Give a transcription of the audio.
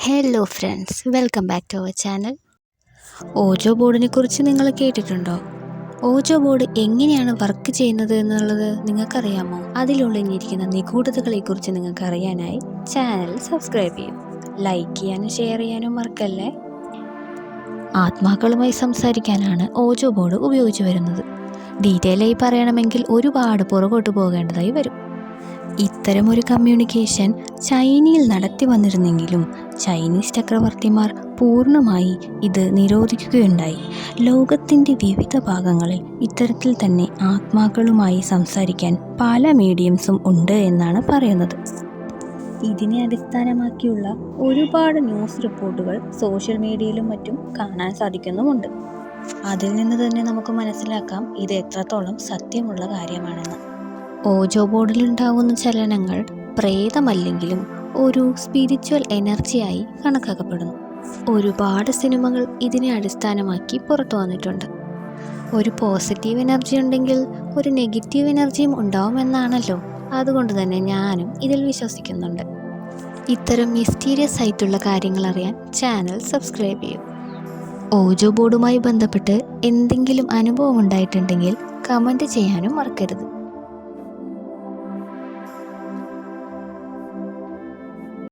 Hello friends, welcome back to our channel. Ouija ബോർഡിനെ കുറിച്ച് നിങ്ങൾ കേട്ടിട്ടുണ്ടോ? ഓജോ ബോർഡ് എങ്ങനെയാണ് വർക്ക് ചെയ്യുന്നത് എന്നുള്ളത് നിങ്ങൾക്കറിയാമോ? അതിലുള്ളിരിക്കുന്ന നിഗൂഢതകളെക്കുറിച്ച് നിങ്ങൾക്ക് അറിയാനായി ചാനൽ സബ്സ്ക്രൈബ് ചെയ്യും. ലൈക്ക് ചെയ്യാനും ഷെയർ ചെയ്യാനും മറക്കല്ലേ. ആത്മാക്കളുമായി സംസാരിക്കാനാണ് ഓജോ ബോർഡ് ഉപയോഗിച്ചു വരുന്നത്. ഡീറ്റെയിലായി പറയണമെങ്കിൽ ഒരുപാട് പുറകോട്ട് പോകേണ്ടതായി വരും. ഇത്തരമൊരു കമ്മ്യൂണിക്കേഷൻ ചൈനയിൽ നടത്തി വന്നിരുന്നെങ്കിലും ചൈനീസ് ചക്രവർത്തിമാർ പൂർണ്ണമായി ഇത് നിരോധിക്കുകയുണ്ടായി. ലോകത്തിൻ്റെ വിവിധ ഭാഗങ്ങളിൽ ഇത്തരത്തിൽ തന്നെ ആത്മാക്കളുമായി സംസാരിക്കാൻ പല മീഡിയംസും ഉണ്ട് എന്നാണ് പറയുന്നത്. ഇതിനെ അടിസ്ഥാനമാക്കിയുള്ള ഒരുപാട് ന്യൂസ് റിപ്പോർട്ടുകൾ സോഷ്യൽ മീഡിയയിലും മറ്റും കാണാൻ സാധിക്കുന്നുമുണ്ട്. അതിൽ നിന്ന് തന്നെ നമുക്ക് മനസ്സിലാക്കാം ഇത് എത്രത്തോളം സത്യമുള്ള കാര്യമാണെന്ന്. ഓജോ ബോർഡിലുണ്ടാകുന്ന ചലനങ്ങൾ പ്രേതമല്ലെങ്കിലും ഒരു സ്പിരിച്വൽ എനർജിയായി കണക്കാക്കപ്പെടുന്നു. ഒരുപാട് സിനിമകൾ ഇതിനെ അടിസ്ഥാനമാക്കി പുറത്തു വന്നിട്ടുണ്ട്. ഒരു പോസിറ്റീവ് എനർജി ഉണ്ടെങ്കിൽ ഒരു നെഗറ്റീവ് എനർജിയും ഉണ്ടാവുമെന്നാണല്ലോ. അതുകൊണ്ട് തന്നെ ഞാനും ഇതിൽ വിശ്വസിക്കുന്നുണ്ട്. ഇത്തരം മിസ്റ്റീരിയസ് ആയിട്ടുള്ള കാര്യങ്ങൾ അറിയാൻ ചാനൽ സബ്സ്ക്രൈബ് ചെയ്യും. ഓജോ ബോർഡുമായി ബന്ധപ്പെട്ട് എന്തെങ്കിലും അനുഭവം ഉണ്ടായിട്ടുണ്ടെങ്കിൽ കമൻറ്റ് ചെയ്യാനും മറക്കരുത്.